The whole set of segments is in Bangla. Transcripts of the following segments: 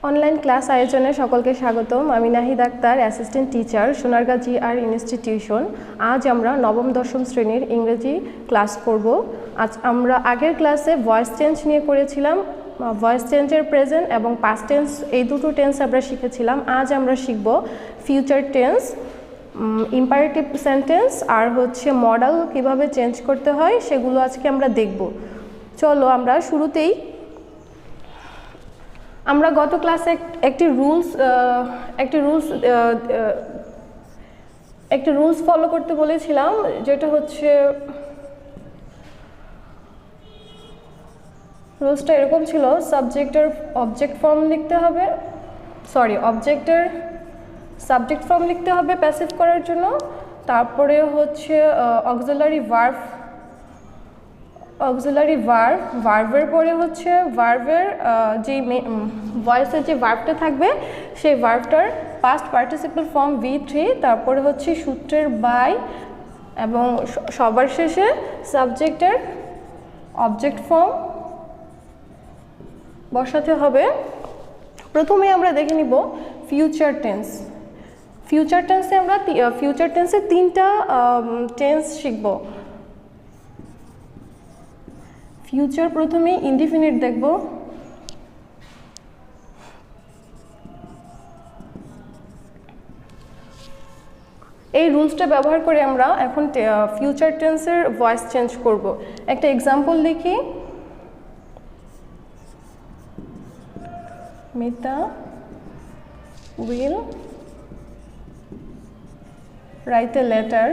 অনলাইন ক্লাস আয়োজনে সকলকে স্বাগতম। আমি Nahid Akhtar, assistant teacher, Sonargaon GR institution. আজ আমরা নবম দশম শ্রেণীর ইংরেজি ক্লাস করব। আজ আমরা আগের ক্লাসে ভয়েস চেঞ্জ নিয়ে করেছিলাম। ভয়েস চেঞ্জের প্রেজেন্ট এবং পাস্ট টেন্স, এই দুটো টেন্স আমরা শিখেছিলাম। আজ আমরা শিখব ফিউচার টেন্স, ইম্পারেটিভ সেন্টেন্স আর মডেল কিভাবে চেঞ্জ করতে হয় সেগুলো আজকে আমরা দেখব। চলো আমরা শুরুতেই আমরা গত ক্লাসে একটি রুলস ফলো করতে বলেছিলাম, যেটা রুলসটা এরকম ছিল: সাবজেক্টের অবজেক্ট ফর্ম লিখতে হবে, অবজেক্টের সাবজেক্ট ফর্ম লিখতে হবে প্যাসিভ করার জন্য। তারপরে অক্সিলারি ভার্ভের পরে ভার্ভের যে ভয়েসের যে ভার্ভটা থাকবে সেই ভার্ভটার পাস্ট পার্টিসিপল ফর্ম V3, তারপরে সূত্রের বাই, এবং সবার শেষে সাবজেক্টের অবজেক্ট ফর্ম বসাতে হবে। প্রথমে আমরা দেখে নিব ফিউচার টেন্স। ফিউচার টেন্সে তিনটা টেন্স শিখব। ফিউচার প্রথমে ইনডিফিনিট দেখব। এই রুলসটা ব্যবহার করে আমরা এখন ফিউচার টেন্সের ভয়েস চেঞ্জ করব। একটা এক্সাম্পল দেখি। Mita will write a letter.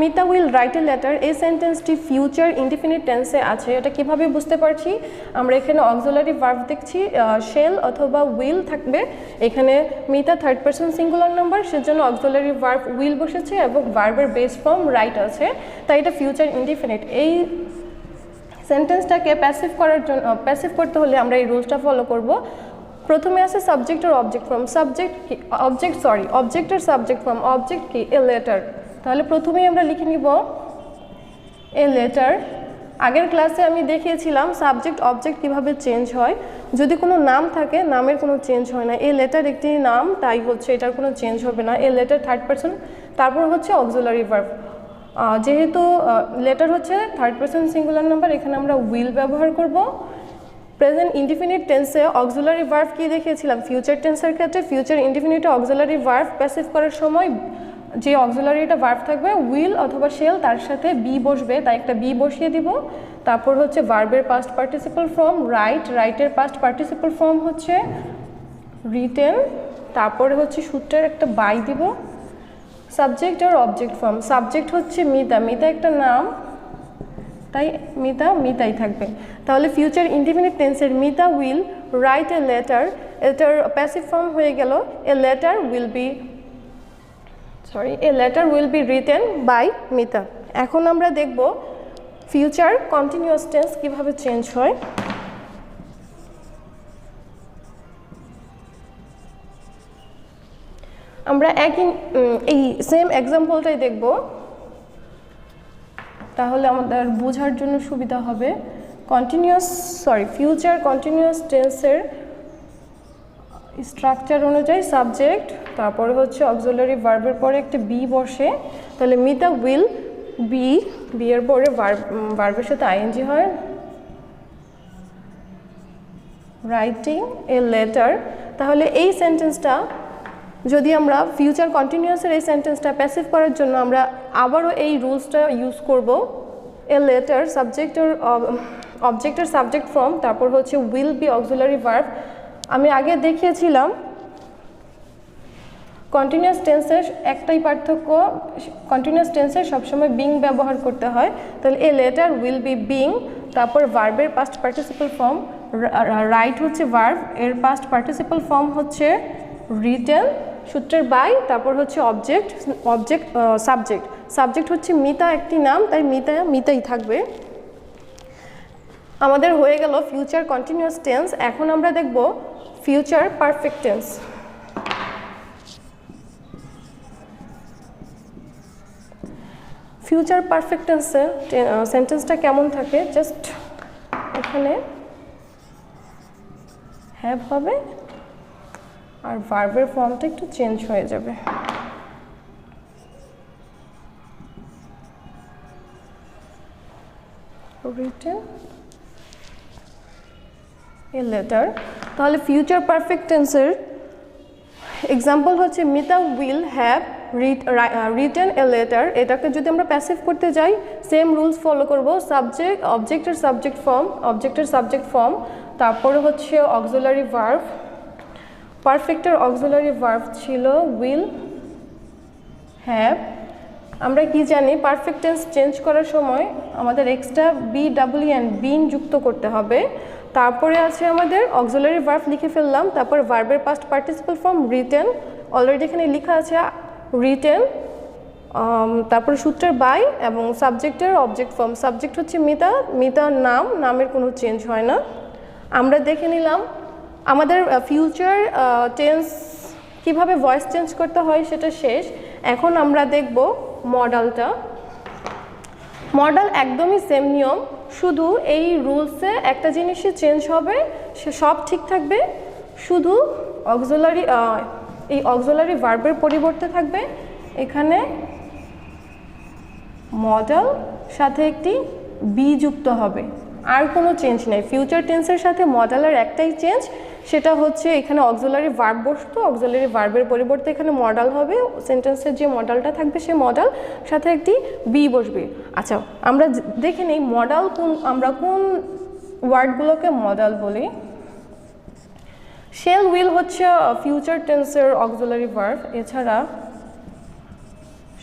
Mita will write a letter, এই সেন্টেন্সটি ফিউচার ইনডিফিনিট টেন্সে আছে। এটা কিভাবে বুঝতে পারছি? আমরা এখানে অক্সিলারি ভার্ব দেখছি, শেল অথবা উইল থাকবে। এখানে Mita third person singular number, সেজন্য অক্সিলারি ভার্ব উইল বসেছে এবং ভার্বের বেস ফর্ম রাইট আছে, তাই এটা ফিউচার ইনডিফিনিট। এই সেন্টেন্সটাকে প্যাসিভ করতে হলে আমরা এই রুলসটা ফলো করব। প্রথমে আছে সাবজেক্ট আর অবজেক্ট ফর্ম। অবজেক্ট আর সাবজেক্ট ফর্ম। অবজেক্ট কি? A letter. তাহলে প্রথমেই আমরা লিখে নিব এ লেটার। আগের ক্লাসে আমি দেখিয়েছিলাম সাবজেক্ট অবজেক্ট কিভাবে চেঞ্জ হয়। যদি কোনো নাম থাকে, নামের কোনো চেঞ্জ হয় না। এ লেটার একটি নাম, তাই এটার কোনো চেঞ্জ হবে না। এ লেটার থার্ড পারসন, তারপর অক্সিলারি ভার্ব। যেহেতু letter third person singular number, এখানে আমরা উইল ব্যবহার করব। প্রেজেন্ট ইনডিফিনিট টেন্সে অক্সিলারি ভার্ব কি দেখিয়েছিলাম? ফিউচার টেন্সের ক্ষেত্রে ফিউচার ইনডিফিনিটে অক্সিলারি ভার্ব প্যাসিভ করার সময় যে অক্সিলারিটা ভার্ব থাকবে উইল অথবা শেল, তার সাথে বি বসবে, তাই একটা বি বসিয়ে দিব। তারপর ভার্বের পাস্ট পার্টিসিপল ফর্ম রাইটের পাস্ট পার্টিসিপল ফর্ম রিটেন। তারপরে সূত্রের একটা বাই দিব। সাবজেক্ট আর অবজেক্ট ফর্ম। সাবজেক্ট মিতা একটা নাম, তাই মিতাই থাকবে। তাহলে ফিউচার ইনডিফিনিট টেন্সের Mita will write a letter, এটার প্যাসিভ ফর্ম হয়ে গেল a letter will be written by Mita. এখন আমরা দেখব ফিউচার কন্টিনিউয়াস টেন্স কিভাবে চেঞ্জ হয়। আমরা এই সেম এক্সাম্পলটাই দেখব, তাহলে আমাদের বোঝার জন্য সুবিধা হবে। ফিউচার কন্টিনিউয়াস টেন্সের স্ট্রাকচার অনুযায়ী সাবজেক্ট, তারপরে অক্সিলারি ভার্বের পরে একটা বি বসে। তাহলে মিতা উইল বি এর পরে ভার্বের সাথে আইএনজি হয়। Writing a letter. তাহলে এই সেন্টেন্সটা যদি আমরা ফিউচার কন্টিনিউয়াসের এই সেন্টেন্সটা প্যাসিভ করার জন্য আমরা আবারও এই রুলসটা ইউজ করব। এ লেটার অবজেক্টের সাবজেক্ট ফর্ম, তারপর উইল বি অক্সিলারি ভার্ব। আমি আগে দেখিয়েছিলাম কন্টিনিউয়াস টেন্সের একটাই পার্থক্য, কন্টিনিউয়াস টেন্সে সবসময় বিং ব্যবহার করতে হয়। তাহলে এ লেটার উইল বি বিং, তারপর ভার্বের past participle form right verb, এর পাস্ট পার্টিসিপল ফর্ম রিটেন, সূত্রের বাই, তারপর সাবজেক্ট মিতা একটি নাম, তাই মিতাই থাকবে। আমাদের হয়ে গেল ফিউচার কন্টিনিউয়াস টেন্স। এখন আমরা দেখব future perfect tense. Future perfect টেন্সে সেন্টেন্সটা কেমন থাকে জাস্ট এখানে হ্যাভ হবে আর ভার্বের ফর্মটা একটু চেঞ্জ হয়ে যাবে। Written a letter. তাহলে ফিউচার পারফেক্ট টেন্সের এক্সাম্পল হচ্ছে Mita will have written a letter. এটাকে যদি আমরা প্যাসিভ করতে যাই সেম রুলস ফলো করব, সাবজেক্ট অবজেক্টের সাবজেক্ট ফর্ম, তারপরে হচ্ছে অক্সিলারি ভার্ব। পারফেক্টের অক্সিলারি ভার্ব ছিল উইল হ্যাভ। আমরা কি জানি পারফেক্ট টেন্স চেঞ্জ করার সময় আমাদের এক্সট্রা BWN বিন যুক্ত করতে হবে। তারপরে আছে আমাদের অক্সিলারি ভার্ব লিখে ফেললাম, তারপর ভার্বের past participle form written, already এখানে লেখা আছে রিটেন। তারপরে সূত্রের বাই এবং সাবজেক্টের অবজেক্ট ফর্ম। সাবজেক্ট হচ্ছে মিতা, মিতার নাম, নামের কোনো চেঞ্জ হয় না। আমরা দেখে নিলাম আমাদের ফিউচার টেন্স কিভাবে ভয়েস চেঞ্জ করতে হয় সেটা শেষ। এখন আমরা দেখব মডালটা। মডাল একদমই সেম নিয়ম, শুধু এই রুলসে একটা জিনিসই চেঞ্জ হবে, সে সব ঠিক থাকবে, শুধু অক্সিলারি ভার্বের পরিবর্তে থাকবে এখানে মডাল সাথে একটি বি যুক্ত হবে, আর কোনো চেঞ্জ নেই। ফিউচার টেন্সের সাথে মডালের একটাই চেঞ্জ, সেটা হচ্ছে এখানে অক্সিলারি ভার্ব বসতো, অক্সিলারি ভার্বের পরিবর্তে এখানে মডাল হবে, সেন্টেন্সের যে মডালটা থাকবে সে মডাল সাথে একটি বি বসবে। আচ্ছা, আমরা দেখে নিই মডাল আমরা কোন ওয়ার্ডগুলোকে মডাল বলি। শেল উইল হচ্ছে ফিউচার টেন্সের অক্সিলারি ভার্ব, এছাড়া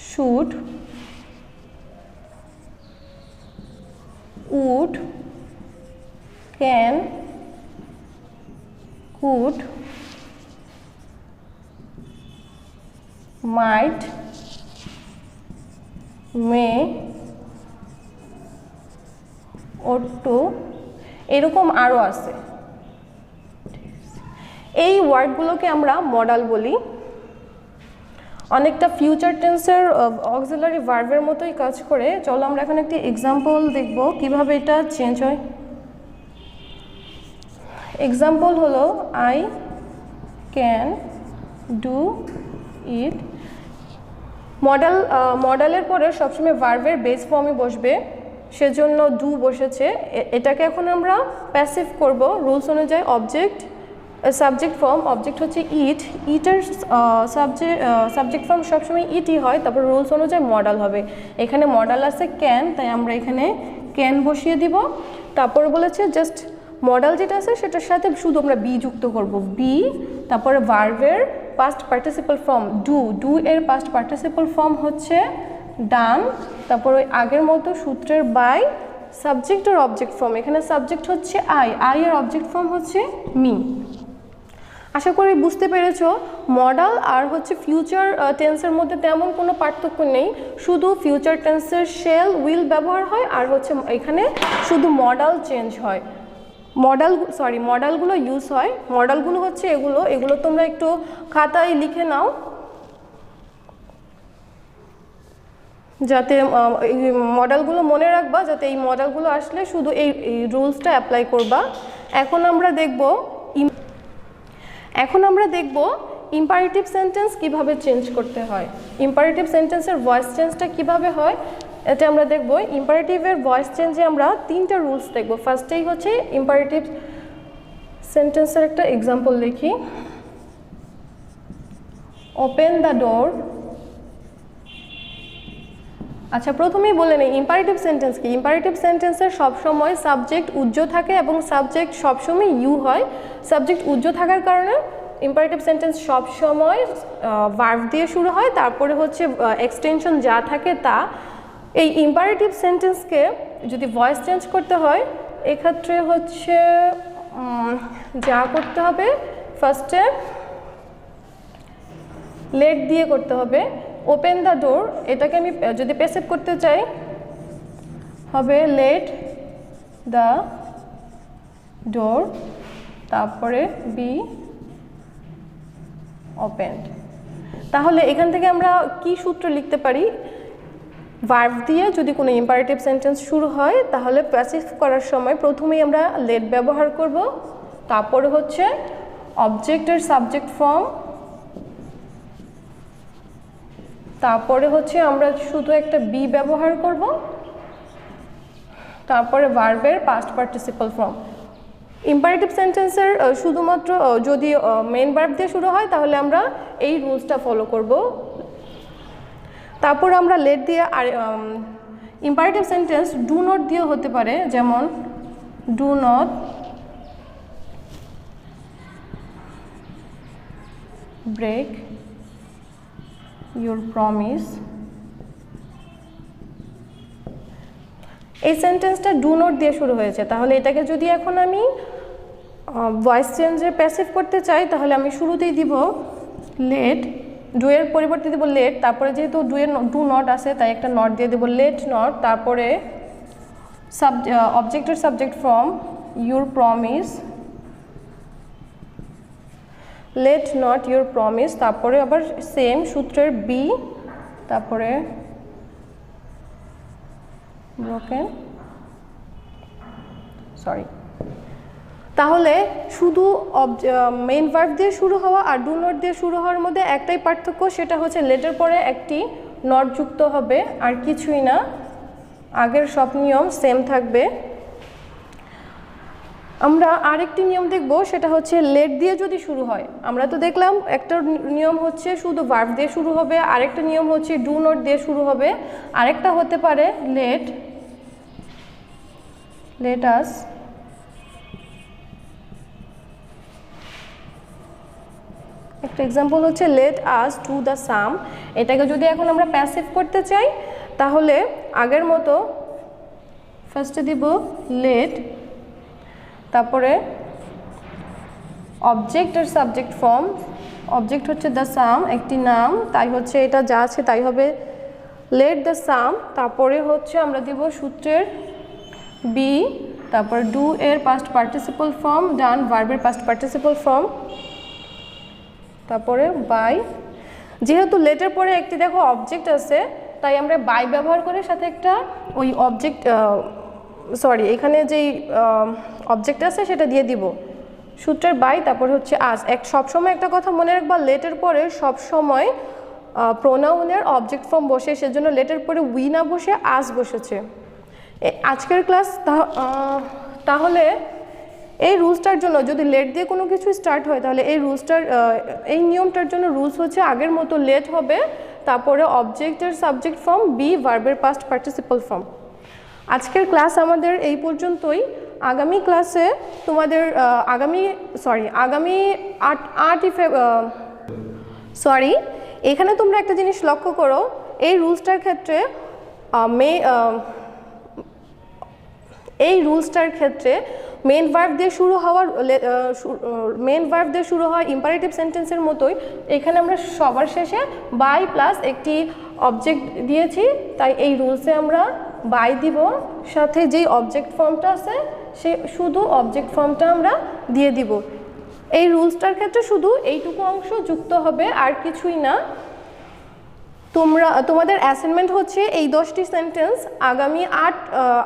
should, would, can, could, might, may, ought to, এরকম আরও আছে। এই ওয়ার্ডগুলোকে আমরা মডাল বলি। অনেকটা ফিউচার টেন্সের অক্সিলারি ভার্বের মতোই কাজ করে। চলো আমরা এখন একটি এক্সাম্পল দেখব কিভাবে এটা চেঞ্জ হয়। এক্সাম্পল হলো আই ক্যান ডু ইট। মডালের পরে সবসময় ভার্বের বেস ফর্মে বসবে, সেজন্য ডু বসেছে। এটাকে এখন আমরা প্যাসিভ করব রুলস অনুযায়ী। সাবজেক্ট ফর্ম, অবজেক্ট হচ্ছে ইট, ইটের সাবজেক্ট ফর্ম সবসময় ইটই হয়, তারপর রুলস অনুযায়ী মডাল হবে। এখানে মডাল আছে ক্যান, তাই আমরা এখানে ক্যান বসিয়ে দিব। তারপর বলেছে জাস্ট মডাল যেটা আছে সেটার সাথে শুধু আমরা বি যুক্ত করব, বি। তারপরে ভার্বের পাস্ট পার্টিসিপাল ফর্ম ডু এর পাস্ট পার্টিসিপাল ফর্ম হচ্ছে ডান। তারপর ওই আগের মতো সূত্রের বাই, সাবজেক্ট আর অবজেক্ট ফর্ম। এখানে সাবজেক্ট হচ্ছে আই এর অবজেক্ট ফর্ম হচ্ছে মি। আশা করি বুঝতে পেরেছো মডাল আর হচ্ছে ফিউচার টেন্সের মধ্যে তেমন কোনো পার্থক্য নেই, শুধু ফিউচার টেন্সের শেল উইল ব্যবহার হয় আর হচ্ছে এখানে শুধু মডাল চেঞ্জ হয়। মডালগুলো ইউজ হয়। মডালগুলো হচ্ছে এগুলো তোমরা একটু খাতায় লিখে নাও, যাতে এই মডেলগুলো মনে রাখবা, যাতে এই মডেলগুলো আসলে শুধু এই রুলসটা অ্যাপ্লাই করবা। এখন আমরা দেখব ইম্পারেটিভ সেন্টেন্স কিভাবে চেঞ্জ করতে হয়, ইম্পারেটিভ সেন্টেন্সের ভয়েস চেঞ্জটা কিভাবে হয় এটা আমরা দেখব। ইম্পারেটিভের ভয়েস চেঞ্জে আমরা তিনটা রুলস দেখব। ফার্স্টেই হচ্ছে ইম্পারেটিভ সেন্টেন্সের একটা এক্সাম্পল লিখি। Open the door. আচ্ছা, প্রথমেই বলে নেই ইম্পারেটিভ সেন্টেন্স কি। ইম্পারেটিভ সেন্টেন্সের সবসময় সাবজেক্ট উজ্জ্ব থাকে এবং সাবজেক্ট সবসময় ইউ হয়। সাবজেক্ট উজ্জ্ব থাকার কারণে ইম্পারেটিভ সেন্টেন্স সবসময় ভার্ব দিয়ে শুরু হয়, তারপরে হচ্ছে এক্সটেনশন যা থাকে তা। এই ইম্পারেটিভ সেন্টেন্সকে যদি ভয়েস চেঞ্জ করতে হয় এক্ষেত্রে হচ্ছে যা করতে হবে, ফার্স্টে লেট দিয়ে করতে হবে। ওপেন দ্য ডোর, এটাকে আমি যদি প্যাসিভ করতে চাই হবে লেট দ্য ডোর, তারপরে বি ওপেনড। তাহলে এখান থেকে আমরা কি সূত্র লিখতে পারি? ভার্ব দিয়ে যদি কোনো ইম্পারেটিভ সেন্টেন্স শুরু হয় তাহলে প্যাসিভ করার সময় প্রথমেই আমরা লেট ব্যবহার করব, তারপরে হচ্ছে অবজেক্টের সাবজেক্ট ফর্ম, তারপরে হচ্ছে আমরা শুধু একটা বি ব্যবহার করব, তারপরে ভার্বের পাস্ট পার্টিসিপল ফর্ম। ইম্পারেটিভ সেন্টেন্সের শুধুমাত্র যদি মেন ভার্ব দিয়ে শুরু হয় তাহলে আমরা এই রুলসটা ফলো করব। তারপর আমরা লেট দিয়ে, আর ইম্পারেটিভ সেন্টেন্স ডু নট দিয়েও হতে পারে, যেমন do not break your promise. এই সেন্টেন্সটা ডু নট দিয়ে শুরু হয়েছে, তাহলে এটাকে যদি এখন আমি ভয়েস চেঞ্জে প্যাসিভ করতে চাই তাহলে আমি শুরুতেই দিব লেট, ডু এর পরিবর্তে দিব লেট, তারপরে যেহেতু ডু নট আছে তাই একটা নট দিয়ে দেব লেট নট, তারপরে অবজেক্টের subject form your promise, let not your promise, তারপরে আবার সেম সূত্রের বি, তারপরে ব্রোকেন, সরি। তাহলে শুধু মেইন ভার্ব দিয়ে শুরু হওয়া আর ডু নট দিয়ে শুরু হওয়ার মধ্যে একটাই পার্থক্য, সেটা হচ্ছে লেটের পরে একটি নট যুক্ত হবে, আর কিছুই না, আগের সব নিয়ম সেম থাকবে। আমরা আরেকটি নিয়ম দেখব, সেটা হচ্ছে লেট দিয়ে যদি শুরু হয়। আমরা তো দেখলাম একটা নিয়ম হচ্ছে শুধু ভার্ব দিয়ে শুরু হবে, আরেকটা নিয়ম হচ্ছে ডু নট দিয়ে শুরু হবে, আরেকটা হতে পারে লেট আস, একটা এক্সাম্পল হচ্ছে লেট আস ডু দ্য সাম। এটাকে যদি এখন আমরা প্যাসিভ করতে চাই তাহলে আগের মতো ফার্স্টে দিব লেট, তারপরে অবজেক্ট আর সাবজেক্ট ফর্ম, অবজেক্ট হচ্ছে দ্য সাম, একটি নাম, তাই হচ্ছে এটা যা আছে তাই হবে লেট দ্য সাম, তারপরে হচ্ছে আমরা দিব সূত্রের বি, তারপর ডু এর পাস্ট পার্টিসিপল ফর্ম, ডান ভার্বের পাস্ট পার্টিসিপল ফর্ম, তারপরে বাই। যেহেতু লেটের পরে একটি দেখো অবজেক্ট আছে তাই আমরা বাই ব্যবহার করে সাথে একটা ওই অবজেক্ট, সরি এখানে যেই অবজেক্ট আছে সেটা দিয়ে দিব সূত্রের বাই, তারপর হচ্ছে আস। সবসময় একটা কথা মনে রাখবা, লেটের পরে সবসময় প্রোনাউনের অবজেক্ট ফর্ম বসে, সেজন্য লেটের পরে উই না বসে আস বসেছে। আজকের ক্লাস তাহলে এই রুলসটার জন্য যদি লেট দিয়ে কোনো কিছু স্টার্ট হয় তাহলে এই নিয়মটার জন্য রুলস হচ্ছে আগের মতো লেট হবে, তারপরে অবজেক্টের সাবজেক্ট ফর্ম, বি ভার্বের পাস্ট পার্টিসিপল ফর্ম। আজকের ক্লাস আমাদের এই পর্যন্তই। আগামী ক্লাসে তোমাদের আগামী 8ই এখানে তোমরা একটা জিনিস লক্ষ্য করো, এই রুলসটার ক্ষেত্রে মেন ভার্ব দিয়ে শুরু হওয়া ইম্পারেটিভ সেন্টেন্সের মতোই এখানে আমরা সবার শেষে বাই প্লাস একটি অবজেক্ট দিয়েছি, তাই এই রুলসে আমরা বাই দিব, সাথে যেই অবজেক্ট ফর্মটা আছে সে শুধু অবজেক্ট ফর্মটা আমরা দিয়ে দিব। এই রুলসটার ক্ষেত্রে শুধু এইটুকু অংশ যুক্ত হবে, আর কিছুই না। তোমাদের অ্যাসাইনমেন্ট হচ্ছে এই 10টি সেন্টেন্স আগামী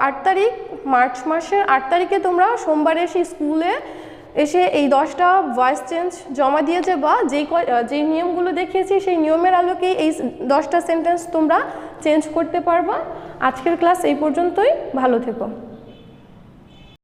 8 তারিখ, মার্চ মাসের 8 তারিখে তোমরা সোমবার এসে স্কুলে এসে এই 10টা ভয়েস চেঞ্জ জমা দিয়ে যাবা। যেই নিয়মগুলো দেখিয়েছি সেই নিয়মের আলোকে এই 10টা সেন্টেন্স তোমরা চেঞ্জ করতে পারবা। আজকের ক্লাস এই পর্যন্তই, ভালো থেকো।